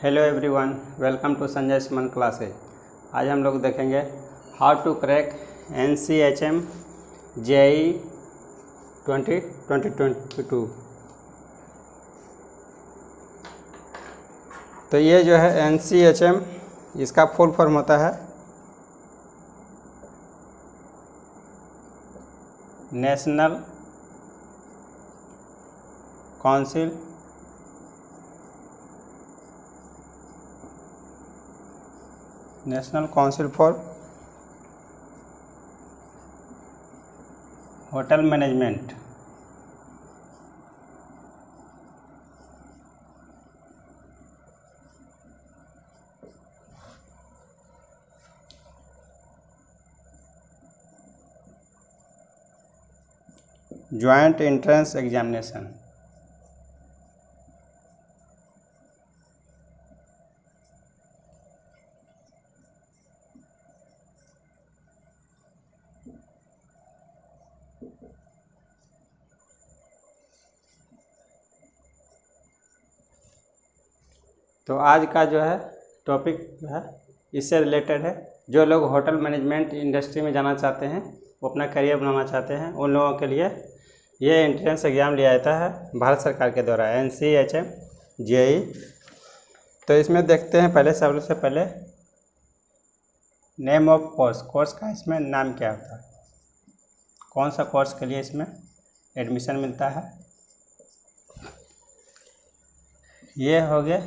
Hello everyone, welcome to Sanjay Suman classes. आज हम लोग देखेंगे how to crack NCHM JEE 2022। तो ये जो है NCHM, इसका फुल फॉर्म होता है national council for hotel management. Joint entrance examination. तो आज का जो है टॉपिक जो है इससे रिलेटेड है। जो लोग होटल मैनेजमेंट इंडस्ट्री में जाना चाहते हैं, वो अपना करियर बनाना चाहते हैं, उन लोगों के लिए ये एंट्रेंस एग्ज़ाम लिया जाता है भारत सरकार के द्वारा, NCHM JEE। तो इसमें देखते हैं पहले, सबसे पहले नेम ऑफ कोर्स का इसमें नाम क्या होता है, कौन सा कोर्स के लिए इसमें एडमिशन मिलता है। ये हो गया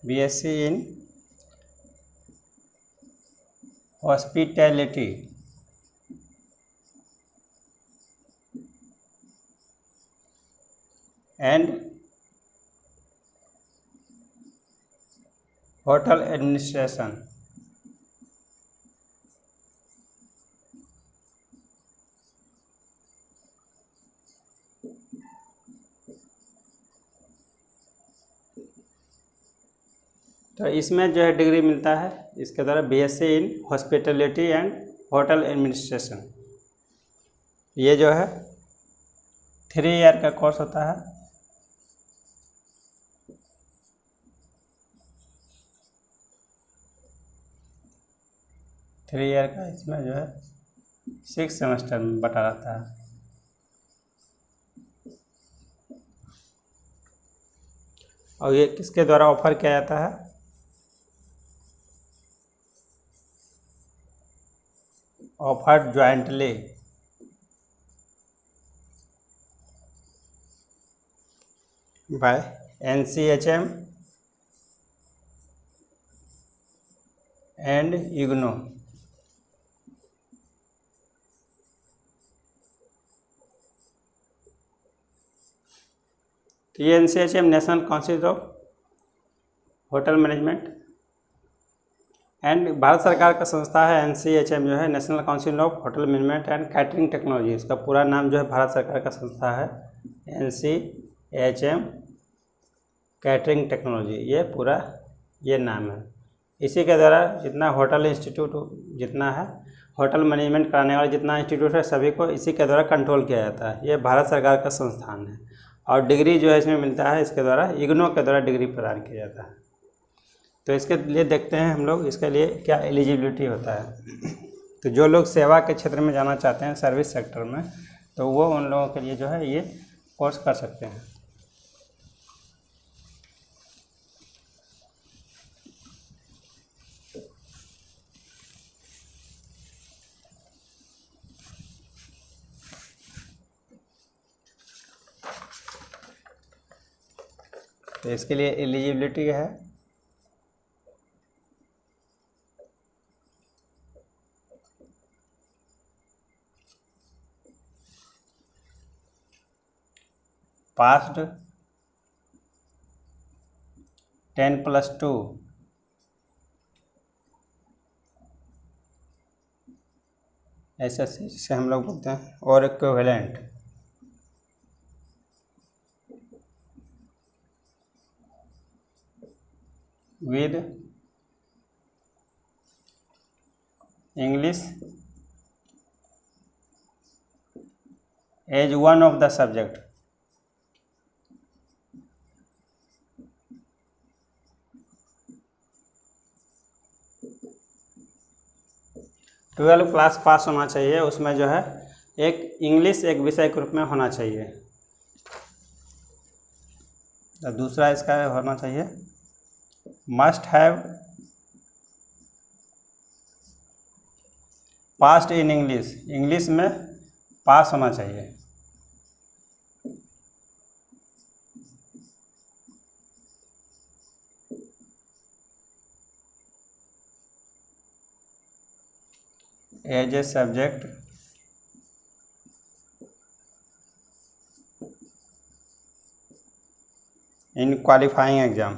BSc in hospitality and hotel administration. तो इसमें जो है डिग्री मिलता है इसके द्वारा BSc in hospitality and hotel administration. ये जो है 3 ईयर का कोर्स होता है। थ्री ईयर का इसमें जो है 6 सेमेस्टर में बटा रहता है। और ये किसके द्वारा ऑफर किया जाता है, offered jointly by NCHM and IGNOU। तो ये NCHM national council of hotel management and Bharat सरकार का संस्था है। NCHM जो है national council of hotel management and catering technology. इसका पूरा नाम जो है भारत सरकार का संस्था है NCHM कैटरिंग टेक्नोलॉजी, ये पूरा ये नाम है। इसी के द्वारा जितना होटल इंस्टीट्यूट जितना है, होटल मैनेजमेंट कराने वाले जितना इंस्टीट्यूट है, सभी को इसी के द्वारा कंट्रोल किया जाता है। ये भारत सरकार का संस्थान है। और डिग्री जो है इसमें मिलता है इसके द्वारा, IGNOU के द्वारा डिग्री प्रदान किया जाता है। तो इसके लिए देखते हैं हम लोग इसके लिए क्या एलिजिबिलिटी होता है। तो जो लोग सेवा के क्षेत्र में जाना चाहते हैं, सर्विस सेक्टर में, तो वो उन लोगों के लिए जो है ये कोर्स कर सकते हैं। तो इसके लिए एलिजिबिलिटी है पास्ड 10+2 SSC जिसे हम लोग बोलते हैं, और equivalent with English as one of the subject. 12 class pass होना चाहिए, उसमें जो है एक इंग्लिश एक विषय के रूप में होना चाहिए। तो दूसरा इसका होना चाहिए must have passed in English, English में पास होना चाहिए। As a subject in qualifying exam.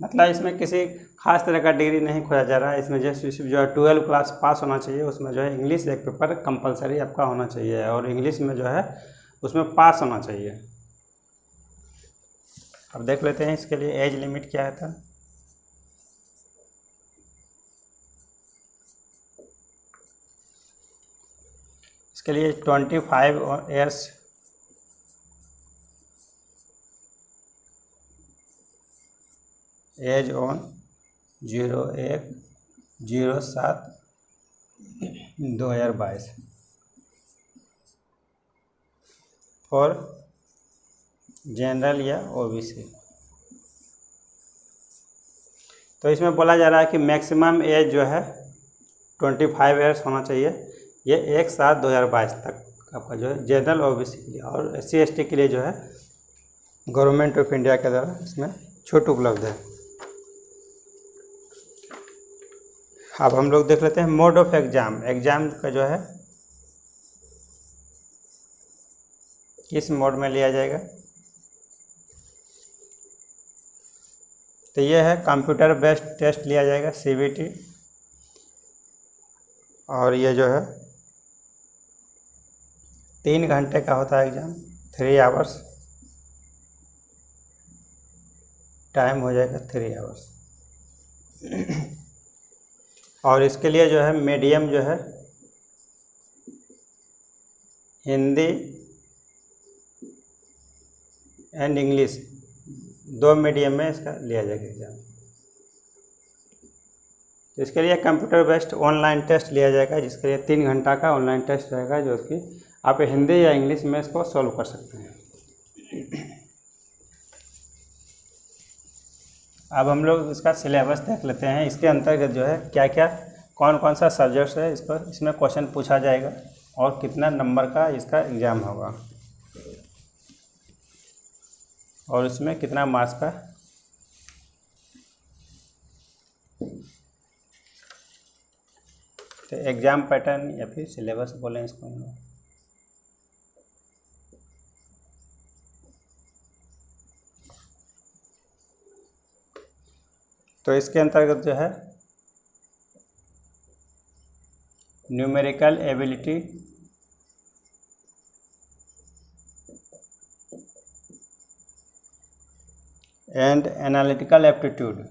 मतलब इसमें किसी खास तरह का डिग्री नहीं खोजा जा रहा है, इसमें जैसे जो है 12 क्लास पास होना चाहिए, उसमें जो है इंग्लिश एक पेपर कंपलसरी आपका होना चाहिए और इंग्लिश में जो है उसमें पास होना चाहिए। अब देख लेते हैं इसके लिए एज लिमिट क्या है। था इसके लिए 25 years age on 01/07/2022 for general या ओबीसी। तो इसमें बोला जा रहा है कि मैक्सिमम एज जो है 25 ईयर्स होना चाहिए, ये 1/7/2022 तक आपका जो है जनरल ओबीसी के लिए, और SC/ST के लिए जो है गवर्नमेंट ऑफ इंडिया के द्वारा इसमें छूट उपलब्ध है। अब हम लोग देख लेते हैं मोड ऑफ एग्जाम। एग्जाम का जो है किस मोड में लिया जाएगा, तो ये है कंप्यूटर बेस्ड टेस्ट लिया जाएगा CBT, और ये जो है 3 घंटे का होता है एग्ज़ाम, 3 आवर्स टाइम हो जाएगा, 3 आवर्स। और इसके लिए जो है मीडियम जो है हिंदी एंड इंग्लिश, 2 मीडियम में इसका लिया जाएगा एग्ज़ाम। तो इसके लिए कंप्यूटर बेस्ड ऑनलाइन टेस्ट लिया जाएगा, जिसके लिए 3 घंटा का ऑनलाइन टेस्ट रहेगा, जो कि आप हिंदी या इंग्लिश में इसको सॉल्व कर सकते हैं। अब हम लोग इसका सिलेबस देख लेते हैं। इसके अंतर्गत जो है क्या क्या कौन कौन सा सब्जेक्ट्स है, इसमें क्वेश्चन पूछा जाएगा और कितना नंबर का इसका एग्ज़ाम होगा और इसमें कितना मार्क्स का। तो एग्ज़ाम पैटर्न या फिर सिलेबस बोलें इसको हम लोग। तो इसके अंतर्गत जो है numerical ability, and analytical aptitude,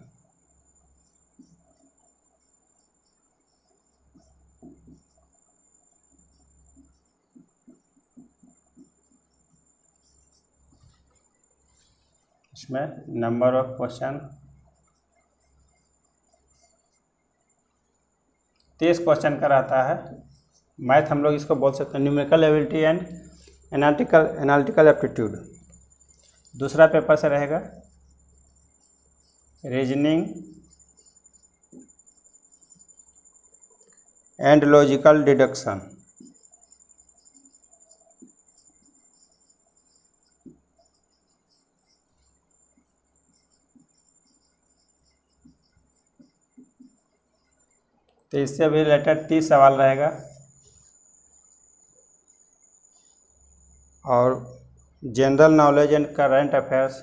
इसमें नंबर ऑफ क्वेश्चन 30 क्वेश्चन का रहता है। मैथ हम लोग इसको बोल सकते हैं numerical ability and analytical aptitude. दूसरा पेपर से रहेगा रीजनिंग एंड लॉजिकल डिडक्शन। तो इससे भी रिलेटेड 30 सवाल रहेगा और general knowledge and current affairs,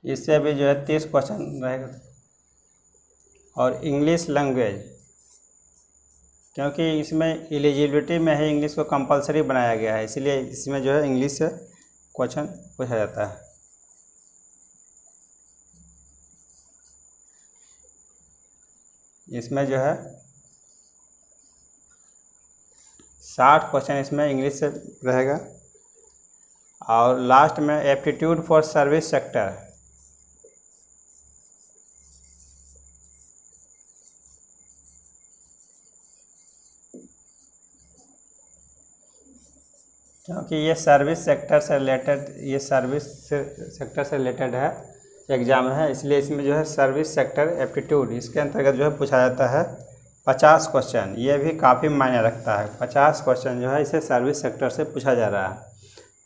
इससे भी जो है 30 क्वेश्चन रहेगा। और इंग्लिश लैंग्वेज क्योंकि इसमें एलिजिबिलिटी में ही इंग्लिश को कंपलसरी बनाया गया है, इसलिए इसमें जो है इंग्लिश से क्वेश्चन पूछा जाता है। इसमें जो है 60 क्वेश्चन इसमें इंग्लिश से रहेगा। और लास्ट में एप्टीट्यूड फॉर सर्विस सेक्टर, क्योंकि ये सर्विस सेक्टर से रिलेटेड है एग्ज़ाम है, इसलिए इसमें जो है सर्विस सेक्टर एप्टीट्यूड इसके अंतर्गत जो है पूछा जाता है 50 क्वेश्चन। ये भी काफ़ी मायने रखता है, 50 क्वेश्चन जो है इसे सर्विस सेक्टर से पूछा जा रहा है।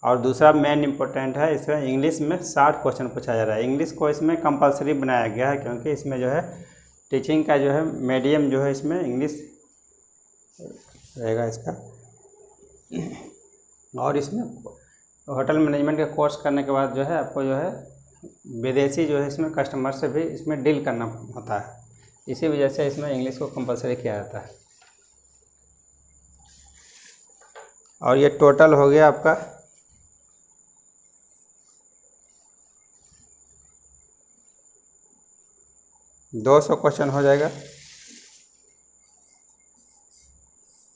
और दूसरा मेन इम्पोर्टेंट है, इसमें इंग्लिश में 60 क्वेश्चन पूछा जा रहा है। इंग्लिश को इसमें कंपलसरी बनाया गया है, क्योंकि इसमें जो है टीचिंग का जो है मीडियम जो है इसमें इंग्लिश रहेगा इसका। और इसमें होटल मैनेजमेंट का कोर्स करने के बाद जो है आपको जो है विदेशी जो है इसमें कस्टमर से भी इसमें डील करना होता है, इसी वजह से इसमें इंग्लिश को कंपलसरी किया जाता है। और ये टोटल हो गया आपका 200 क्वेश्चन हो जाएगा।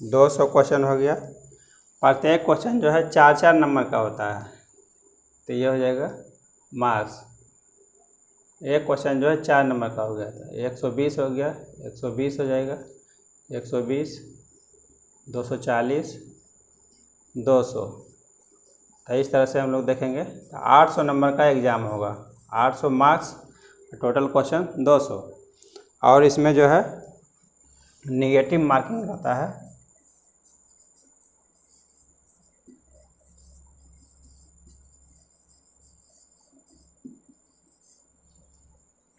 200 क्वेश्चन हो गया। प्रत्येक क्वेश्चन जो है 4-4 नंबर का होता है, तो ये हो जाएगा मार्क्स। एक क्वेश्चन जो है 4 नंबर का हो गया था, 120 हो गया, 120 हो जाएगा, 120, 240, 200। तो इस तरह से हम लोग देखेंगे तो 800 नंबर का एग्ज़ाम होगा, 800 मार्क्स, टोटल क्वेश्चन 200। और इसमें जो है निगेटिव मार्किंग रहता है,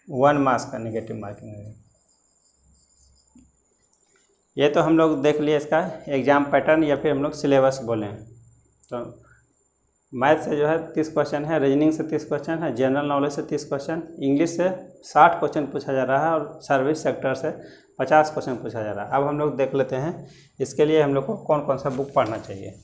वन मार्क्स का निगेटिव मार्किंग है। ये तो हम लोग देख लिए इसका एग्ज़ाम पैटर्न, या फिर हम लोग सिलेबस बोलें तो मैथ से जो है 30 क्वेश्चन है, रीजनिंग से 30 क्वेश्चन है, जनरल नॉलेज से 30 क्वेश्चन, इंग्लिश से 60 क्वेश्चन पूछा जा रहा है, और सर्विस सेक्टर से 50 क्वेश्चन पूछा जा रहा है। अब हम लोग देख लेते हैं इसके लिए हम लोग को कौन कौन सा बुक पढ़ना चाहिए।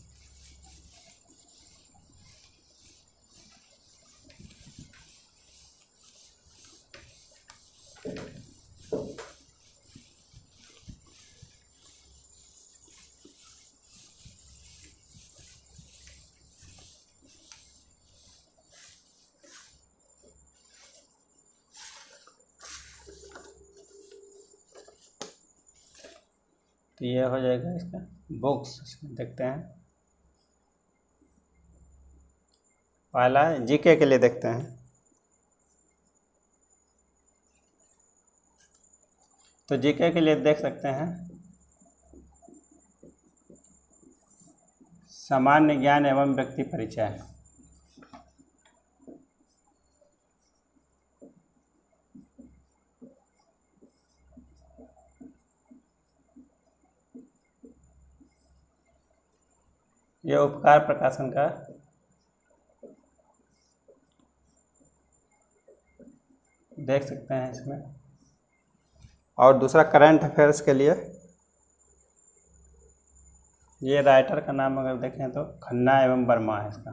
तो ये हो जाएगा इसका बुक्स, देखते हैं। पहला जीके के लिए देखते हैं। तो जीके के लिए देख सकते हैं सामान्य ज्ञान एवं व्यक्ति परिचय। ये उपकार प्रकाशन का देख सकते हैं इसमें। और दूसरा करंट अफेयर्स के लिए ये राइटर का नाम अगर देखें तो खन्ना एवं वर्मा है इसका।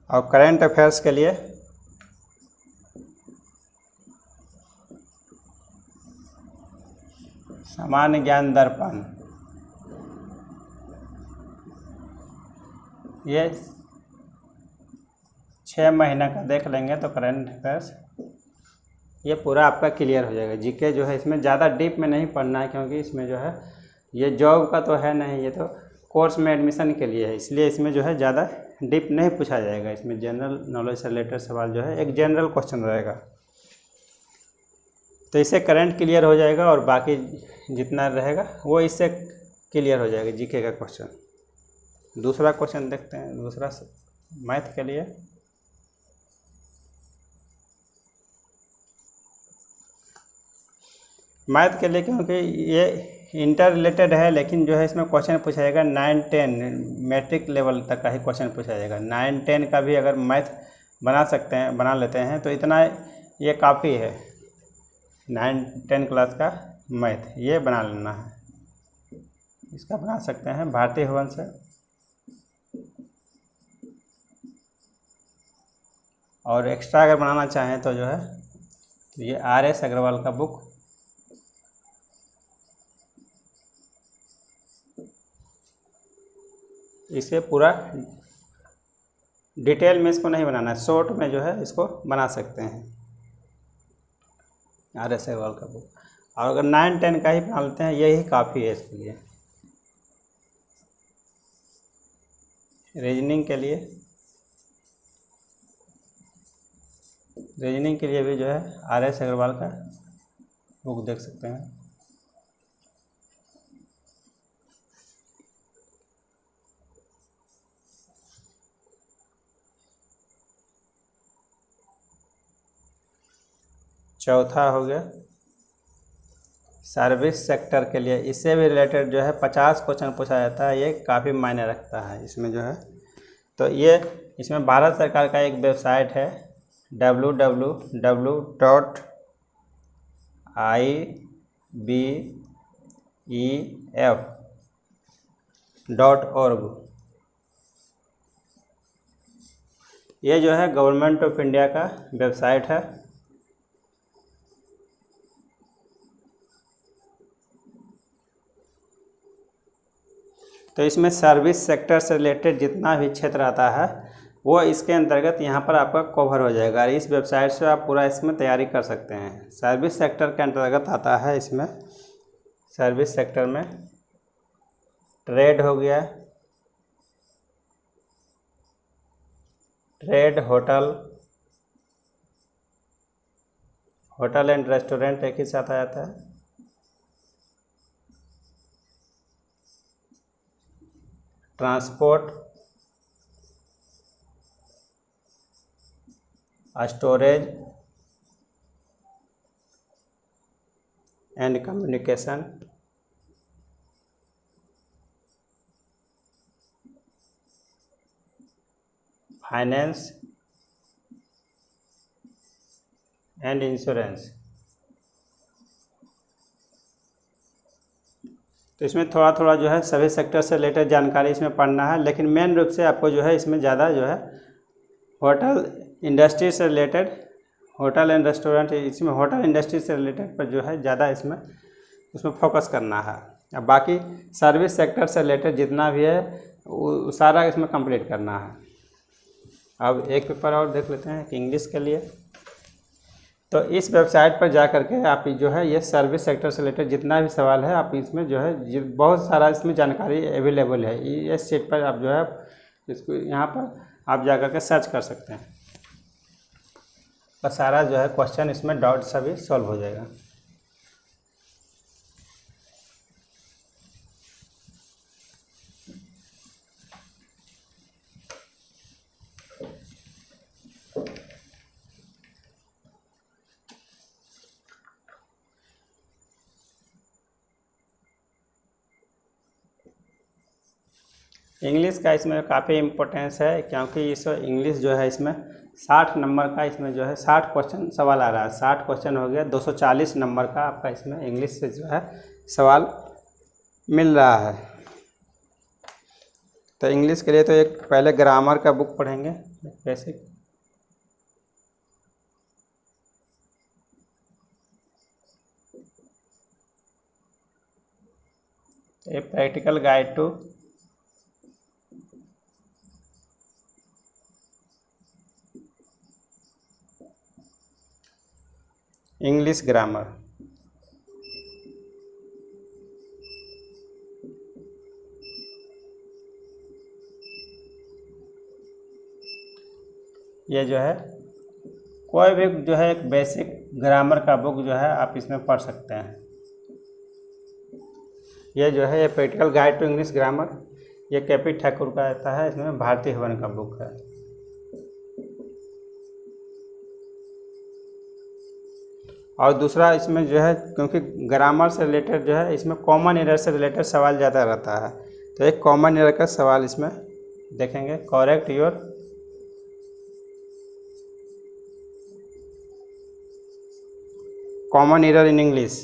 और करंट अफेयर्स के लिए सामान्य ज्ञान दर्पण, ये 6 महीना का देख लेंगे तो करंट अफेयर्स ये पूरा आपका क्लियर हो जाएगा। जीके जो है इसमें ज़्यादा डीप में नहीं पढ़ना है, क्योंकि इसमें जो है ये जॉब का तो है नहीं, ये तो कोर्स में एडमिशन के लिए है, इसलिए इसमें जो है ज़्यादा डीप नहीं पूछा जाएगा। इसमें जनरल नॉलेज से रिलेटेड सवाल जो है एक जनरल क्वेश्चन रहेगा, तो इससे करंट क्लियर हो जाएगा, और बाकी जितना रहेगा वो इससे क्लियर हो जाएगा जीके का क्वेश्चन। दूसरा क्वेश्चन देखते हैं, दूसरा मैथ के लिए। मैथ के लिए क्योंकि ये इंटर रिलेटेड है, लेकिन जो है इसमें क्वेश्चन पूछा जाएगा 9-10 मैट्रिक लेवल तक का ही क्वेश्चन पूछा जाएगा। 9-10 का भी अगर मैथ बना सकते हैं, बना लेते हैं, तो इतना ये काफ़ी है। 9-10 क्लास का मैथ ये बना लेना है, इसका बना सकते हैं भारती भवन से। और एक्स्ट्रा अगर बनाना चाहें तो जो है तो ये RS अग्रवाल का बुक, इसे पूरा डिटेल में इसको नहीं बनाना है, शॉर्ट में जो है इसको बना सकते हैं RS अग्रवाल का बुक। और अगर 9-10 का ही बना लेते हैं यही काफ़ी है इसके लिए। रीजनिंग के लिए भी जो है RS अग्रवाल का बुक देख सकते हैं। चौथा हो गया सर्विस सेक्टर के लिए, इससे भी रिलेटेड जो है 50 क्वेश्चन पूछा जाता है, ये काफ़ी मायने रखता है इसमें जो है। तो ये इसमें भारत सरकार का एक वेबसाइट है www.ibef.org। ये जो है गवर्नमेंट ऑफ इंडिया का वेबसाइट है। तो इसमें सर्विस सेक्टर से रिलेटेड जितना भी क्षेत्र आता है वो इसके अंतर्गत यहाँ पर आपका कवर हो जाएगा। इस वेबसाइट से आप पूरा इसमें तैयारी कर सकते हैं। सर्विस सेक्टर के अंतर्गत आता है इसमें, सर्विस सेक्टर में ट्रेड हो गया, ट्रेड, होटल एंड रेस्टोरेंट एक ही साथ आ जाता है, transport, storage and communication, finance and insurance. तो इसमें थोड़ा थोड़ा जो है सभी सेक्टर से रिलेटेड जानकारी इसमें पढ़ना है, लेकिन मेन रूप से आपको जो है इसमें ज़्यादा जो है होटल इंडस्ट्री से रिलेटेड, होटल एंड रेस्टोरेंट, इसमें होटल इंडस्ट्री से रिलेटेड पर जो है ज़्यादा उसमें फोकस करना है। अब बाकी सर्विस सेक्टर से रिलेटेड जितना भी है वो सारा इसमें कंप्लीट करना है। अब एक पेपर और देख लेते हैं कि इंग्लिश के लिए। तो इस वेबसाइट पर जा करके आप जो है ये सर्विस सेक्टर से रिलेटेड जितना भी सवाल है आप इसमें जो है बहुत सारा इसमें जानकारी अवेलेबल है। इस सीट पर आप जो है इसको यहाँ पर आप जा करके सर्च कर सकते हैं और सारा जो है क्वेश्चन इसमें डाउट सभी सॉल्व हो जाएगा। इंग्लिश का इसमें काफ़ी इम्पोर्टेंस है, क्योंकि इस इंग्लिश जो है इसमें 60 नंबर का इसमें जो है 60 क्वेश्चन सवाल आ रहा है। 60 क्वेश्चन हो गया, 240 नंबर का आपका इसमें इंग्लिश से जो है सवाल मिल रहा है। तो इंग्लिश के लिए तो एक पहले ग्रामर का बुक पढ़ेंगे बेसिक, a practical guide to English grammar. ये जो है कोई भी जो है एक बेसिक ग्रामर का बुक जो है आप इसमें पढ़ सकते हैं। ये जो है ये practical guide to English grammar, ये के.पी. ठाकुर का आता है, इसमें भारती भवन का बुक है। और दूसरा इसमें जो है क्योंकि ग्रामर से रिलेटेड जो है इसमें कॉमन एरर से रिलेटेड सवाल ज़्यादा रहता है, तो एक कॉमन एरर का सवाल इसमें देखेंगे, correct your common error in English.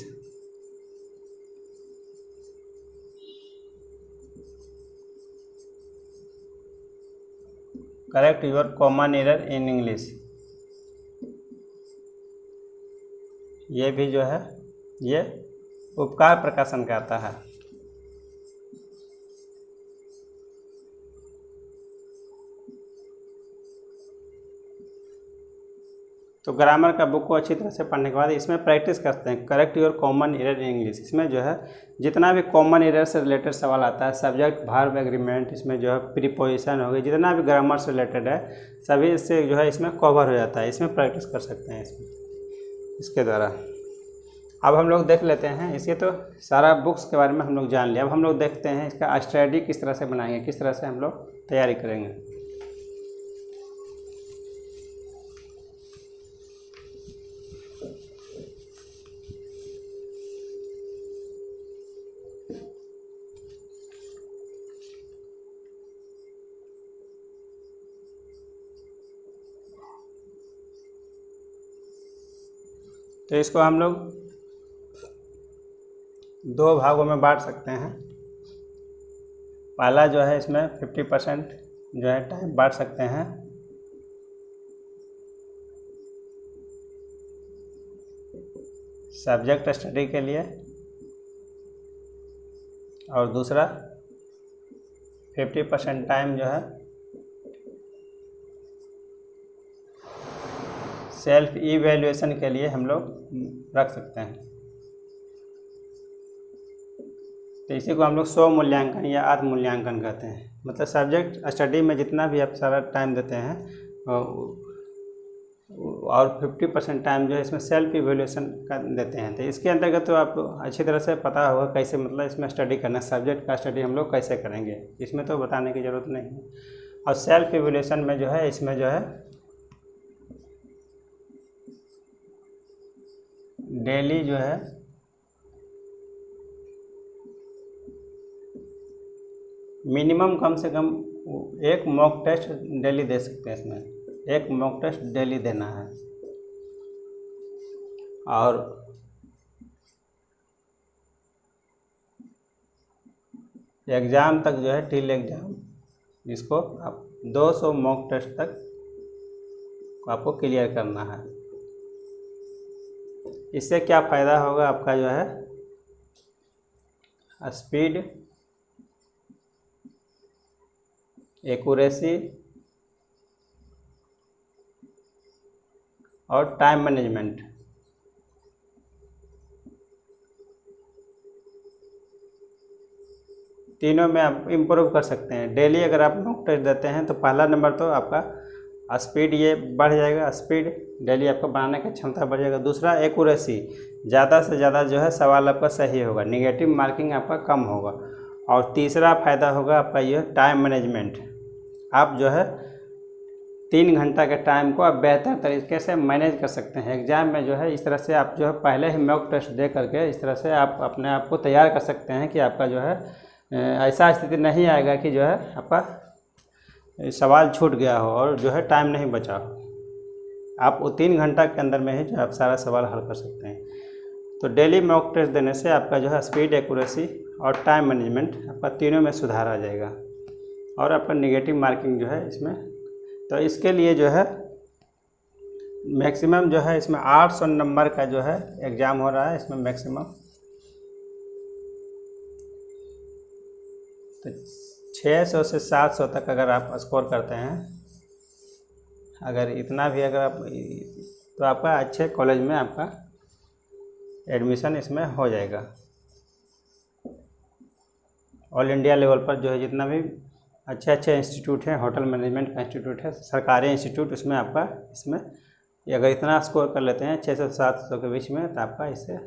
Correct your common error in English. ये भी जो है ये उपकार प्रकाशन का आता है। तो ग्रामर का बुक को अच्छी तरह से पढ़ने के बाद इसमें प्रैक्टिस करते हैं। Correct your common error in English. इसमें जो है जितना भी कॉमन एरर से रिलेटेड सवाल आता है, सब्जेक्ट वर्ब एग्रीमेंट, इसमें जो है प्रीपोजिशन हो गई, जितना भी ग्रामर से रिलेटेड है सभी इससे जो है इसमें कवर हो जाता है। इसमें प्रैक्टिस कर सकते हैं इसके द्वारा। अब हम लोग देख लेते हैं, इसके तो सारा बुक्स के बारे में हम लोग जान लिया। अब हम लोग देखते हैं इसका स्टडी किस तरह से बनाएंगे, किस तरह से हम लोग तैयारी करेंगे। तो इसको हम लोग दो भागों में बांट सकते हैं। पहला जो है इसमें 50% जो है टाइम बांट सकते हैं सब्जेक्ट स्टडी के लिए, और दूसरा 50% टाइम जो है सेल्फ इवैल्यूएशन के लिए हम लोग रख सकते हैं। तो इसी को हम लोग स्व मूल्यांकन या आत्म मूल्यांकन कहते हैं। मतलब सब्जेक्ट स्टडी में जितना भी आप सारा टाइम देते हैं और 50% टाइम जो है इसमें सेल्फ इवैल्यूएशन का देते हैं। तो इसके अंतर्गत तो आप अच्छी तरह से पता होगा कैसे मतलब इसमें स्टडी करना, सब्जेक्ट का स्टडी हम लोग कैसे करेंगे, इसमें तो बताने की ज़रूरत नहीं है। और सेल्फ इवैल्यूएशन में जो है इसमें जो है डेली जो है मिनिमम कम से कम एक मॉक टेस्ट डेली दे सकते हैं। इसमें एक मॉक टेस्ट डेली देना है, और एग्ज़ाम तक जो है टिल एग्ज़ाम इसको आप 200 मॉक टेस्ट तक आपको क्लियर करना है। इससे क्या फ़ायदा होगा, आपका जो है स्पीड, एक्यूरेसी और टाइम मैनेजमेंट, तीनों में आप इम्प्रूव कर सकते हैं। डेली अगर आप मॉक टेस्ट देते हैं तो पहला नंबर तो आपका स्पीड ये बढ़ जाएगा, स्पीड डेली आपको बनाने की क्षमता बढ़ जाएगा। दूसरा एक्यूरेसी, ज़्यादा से ज़्यादा जो है सवाल आपका सही होगा, निगेटिव मार्किंग आपका कम होगा। और तीसरा फ़ायदा होगा आपका ये टाइम मैनेजमेंट। आप जो है 3 घंटा के टाइम को आप बेहतर तरीके से मैनेज कर सकते हैं। एग्ज़ाम में जो है इस तरह से आप जो है पहले ही मॉक टेस्ट दे करके इस तरह से आप अपने आप को तैयार कर सकते हैं कि आपका जो है ऐसा स्थिति नहीं आएगा कि जो है आपका सवाल छूट गया हो और जो है टाइम नहीं बचा हो। आप वो 3 घंटा के अंदर में ही जो आप सारा सवाल हल कर सकते हैं। तो डेली मॉक टेस्ट देने से आपका जो है स्पीड, एक्यूरेसी और टाइम मैनेजमेंट आपका तीनों में सुधार आ जाएगा, और आपका निगेटिव मार्किंग जो है इसमें। तो इसके लिए जो है मैक्सिमम जो है इसमें 800 नंबर का जो है एग्ज़ाम हो रहा है इसमें मैक्सिमम। तो 600 से 700 तक अगर आप स्कोर करते हैं, अगर इतना भी अगर आप, तो आपका अच्छे कॉलेज में आपका एडमिशन इसमें हो जाएगा। ऑल इंडिया लेवल पर जो है जितना भी अच्छे अच्छे इंस्टीट्यूट हैं, होटल मैनेजमेंट का इंस्टीट्यूट है, सरकारी इंस्टीट्यूट, उसमें आपका इसमें अगर इतना स्कोर कर लेते हैं 600 से 700 के बीच में, तो आपका इससे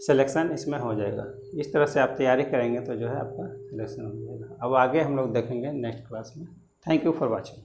सिलेक्शन इसमें हो जाएगा। इस तरह से आप तैयारी करेंगे तो जो है आपका सिलेक्शन हो जाएगा। अब आगे हम लोग देखेंगे नेक्स्ट क्लास में। Thank you for watching.